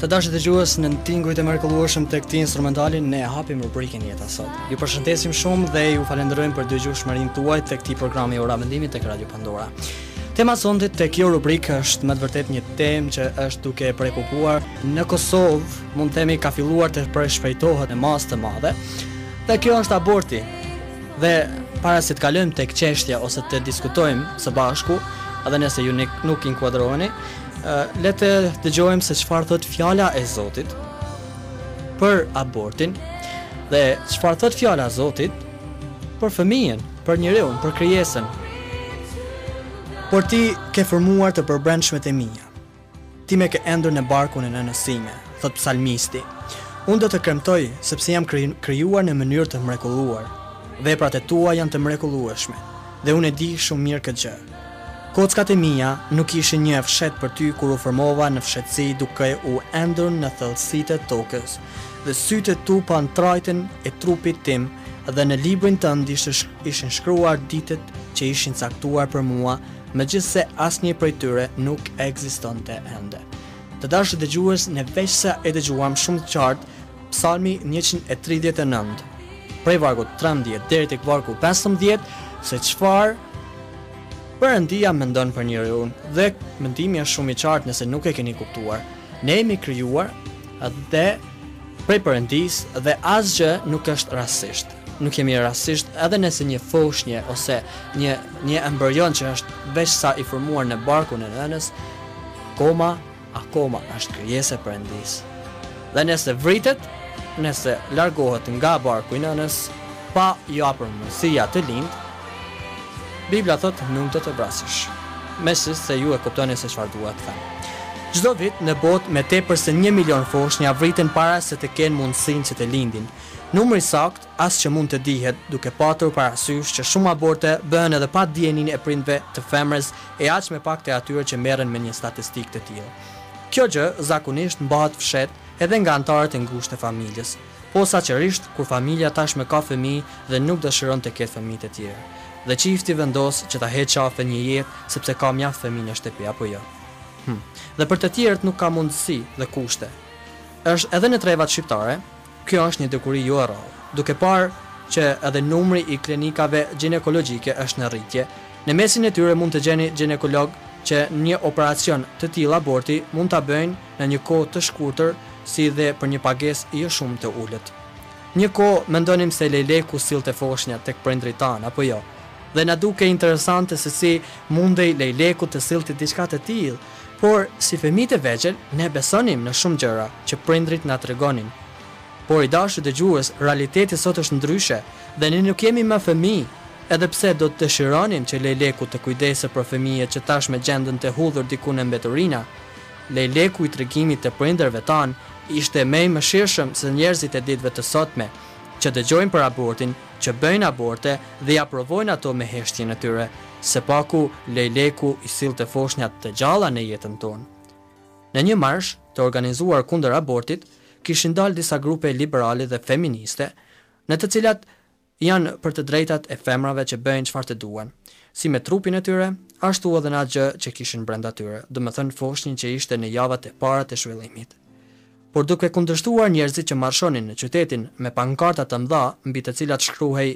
Të dashur dëgjues, në tingujt e mrekullueshëm të këtij instrumentali ne hapim rubrikën Jeta sot. Ju përshëndesim shumë dhe ju falenderojmë për dëgjueshmërinë tuaj tek këtij programi Ora Mendimit tek Radio Pandora. Tema sonte tek kjo rubrikë është më të vërtet një temë që është duke prekupuar në Kosovë, mund të themi ka filluar të përshpejtohet në masë të madhe. Dhe kjo është aborti. Dhe para se të kalojmë tek çështja ose të diskutojmë së bashku, edhe nëse ju nuk inkuadroheni, le të dëgjojmë se çfarë thot fjala e Zotit për abortin dhe çfarë thot fjala e Zotit për fëmijën, për njeriu, për krijesën. Por ti ke formuar të përbrendshmet e mia. Ti me ke endur në barkun e nënës sime, thot psalmisti. Unë do të kremtoj sepse jam krijuar në mënyrë të mrekulluar. Veprat e tua janë të mrekullueshme dhe unë e di shumë mirë këtë gjë. Kockat e mia nuk ishin një fshet për ty kur u formova në fshetësi duke u endur në thellësitë e tokës, dhe sytë tu pa ntrajtën e trupit tim, dhe në librin tënd ishin shkruar ditët që ishin caktuar për mua, megjithse asnjë prej tyre nuk ekzistonte ende. Të dashur dëgjues, ne veç se e dëgjuam shumë të qartë Psalmi 139, prej vargut 13 deri tek vargu 15, se çfarë Perëndia mendon për njeriu, dhe mendimi është shumë i qartë nëse nuk e keni kuptuar. Ne jemi krijuar dhe prej Perëndis dhe asgjë nuk është rastësisht. Nuk jemi rastësisht edhe nëse një foshnjë ose një embrion që është veç sa i formuar në barkun e nënës, akoma është krijesë e Perëndis. Dhe nëse vritet, nëse largohet nga barku i nënës pa i japur mundësia të lindë, Bibla thot nuk do të vrasësh. Mesis se ju e kuptoni se çfarë dua të them. Çdo vit në botë me tepër se 1 milion foshnja vriten para se të kenë mundësinë që të lindin. Numri sakt as që mund të dihet duke patur parasysh që shumë aborte bëhen edhe pa dijenin e prindve të femrës e aq me pak të atyre që merren me një statistikë të tillë. Kjo gjë zakonisht mbahet fshet edhe nga anëtarët e ngushtë të familjes, posaçërisht kur familja tashmë ka fëmijë dhe nuk dëshiron të ketë fëmijë të tjerë. Dhe çifti vendos që ta heqë qafe një jetë sepse ka mjaft fëmijë në shtëpi apo jo. Dhe për të tjerët nuk ka mundësi dhe kushte. Është edhe në trevat shqiptare, kjo është një dukuri jo e rrallë, duke parë që edhe numri i klinikave ginekologjike është në rritje. Në mesin e tyre mund të gjeni ginekolog që një operacion të tillë aborti mund ta bëjnë në një kohë të shkurtër, si dhe për një pagesë jo shumë të ulët. Një kohë mendonim se lejleku sillte foshnja tek prindrit tanë apo jo. Dhe na duke interesante se si mundej lejleku të sillte diçka të tillë, por si fëmijë të vegjël ne besonim në shumë gjëra që prindrit na tregonin. Por i dashur dëgjues, realiteti sot është ndryshe dhe ne nuk jemi më fëmijë, edhe pse do të dëshironim që lejleku të kujdesë për fëmijët që tashmë gjenden të hudhur diku në mbeturina. Lejleku i tregimit të prindërve tanë ishte më i mëshirshëm se njerëzit e ditëve të sotme, që dëgjojnë për abortin, që bëjnë aborte dhe ja provojnë ato me heshtjen e tyre, se paku lejleku i sillte foshnjat të gjalla në jetën tonë. Në një marsh të organizuar kundër abortit, kishin dalë disa grupe liberale dhe feministe, në të cilat janë për të drejtat e femrave që bëjnë çfarë të duan, si me trupin e tyre, ashtu edhe në atë gjë që kishin brenda tyre, domethënë foshnjën që ishte në javat e para të shvillimit. Por duke kundërshtuar njerëzit që marshonin në qytetin me pankarta të mëdha mbi të cilat shkruhej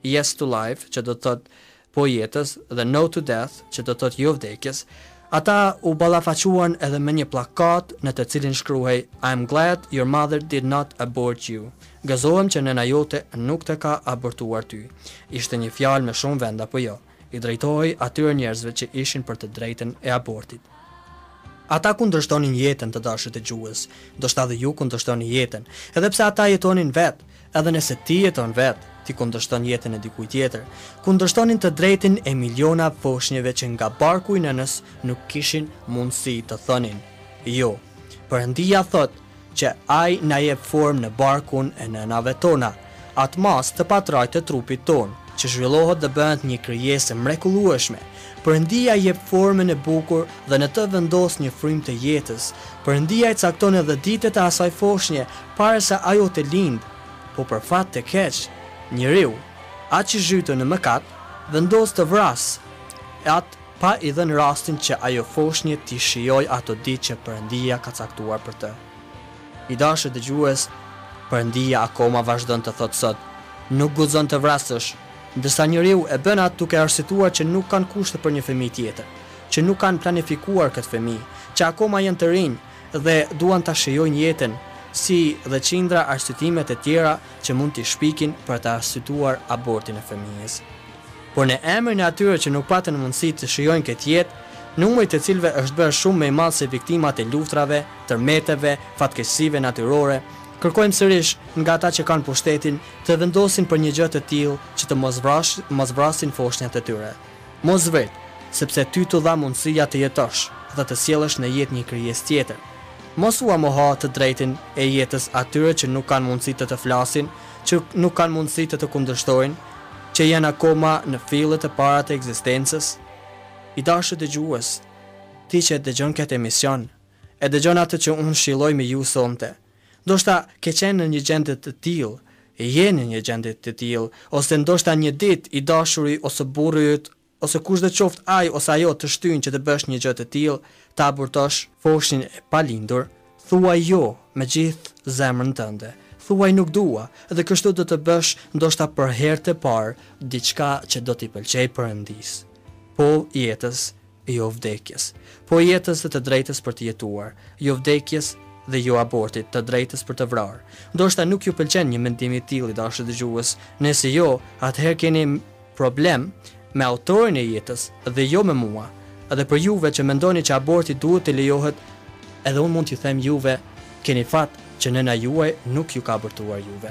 Yes to life, që do të thotë po jetës, dhe No to death, që do të thotë jo vdekjes, ata u ballafaquan edhe me një plakat në të cilin shkruhej I'm glad your mother did not abort you. Gëzohem që nëna jote nuk të ka abortuar ty. Ishte një fjalë me shumë vend apo jo. I drejtohej atyre njerëzve që ishin për të drejtën e abortit. Ata kundërshtonin jetën, të dashur dëgjues, ndoshta edhe ju kundërshtoni jetën, edhe pse ata jetonin vetë, edhe nëse ti jeton vetë, ti kundërshton jetën e dikujt tjetër. Kundërshtonin të drejtën e miliona foshnjeve që nga barku i nënës nuk kishin mundësi të thonin jo. Perëndia thot që ai na jep formë në barkun e nënave tona, atë mas të patrajt të trupit ton, që zhvillohet dhe bëhet një krijesë mrekullueshme. Perëndia jep formën e bukur dhe në të vendos një frymë të jetës. Perëndia i cakton edhe ditët e asaj foshnje para se ajo të lindë. Po për fat të keq, njeriu, atë që zhytën në mëkat, vendos të vras atë pa i dhënë rastin që ajo foshnjë t'i shijoj ato ditë që Perëndia ka caktuar për të. I dashur dëgjues, Perëndia akoma vazhdon të thotë sot: nuk guxon të vrasësh, ndërsa njeriu e bën atë duke arsyetuar që nuk kanë kushte për një fëmijë tjetër, që nuk kanë planifikuar këtë fëmijë, që akoma janë të rinj dhe duan ta shijojnë jetën, si dhe qindra arsyetimet e tjera që mund t'i shpikin për të arsyetuar abortin e fëmijës. Por në emrin e atyre që nuk patën mundësi të shijojnë këtë jetë, numri të cilëve është bërë shumë më i madh se viktimat e luftrave, tërmeteve, fatkeqësive natyrore, kërkojmë sërish nga ata që kanë pushtetin të vendosin për një gjë të tillë që të mos vrasin foshnjat e tyre. Mos vret, sepse ty t'u dha mundësia të jetosh dhe të sjellësh në jetë një krijesë tjetër. Mos u moho të drejtin e jetës atyre që nuk kanë mundësi të flasin, që nuk kanë mundësi të kundërshtojnë, që janë akoma në fillet e para të ekzistencës. I dashur dëgjues, ti që dëgjon këtë emision, e dëgjon atë që unë shilloj me ju sonte. Ndoshta ke qenë në një gjendje të tillë, je në një gjendje të tillë, ose ndoshta një ditë i dashuri ose burri yt, ose kushdo qoftë ai ose ajo të shtyn që të bësh një gjë të tillë, ta abortosh foshin e palindur, thuaj jo me gjithë zemrën tënde. Thuaj nuk dua, dhe kështu do të bësh ndoshta për herë të parë diçka që do t'i pëlqej Perëndis. Po jetës, jo vdekjes. Po jetës dhe të drejtës për të jetuar, jo vdekjes dhe jo abortit, të drejtës për të vrarë. Ndoshta nuk ju pëlqen një mendim i tillë, i dashur dëgjues. Nëse jo, atëherë keni problem me autorin e jetës dhe jo me mua. Edhe për juve që mendoni që aborti duhet të lejohet, edhe unë mund t'ju them juve, keni fat që nëna juaj nuk ju ka abortuar juve.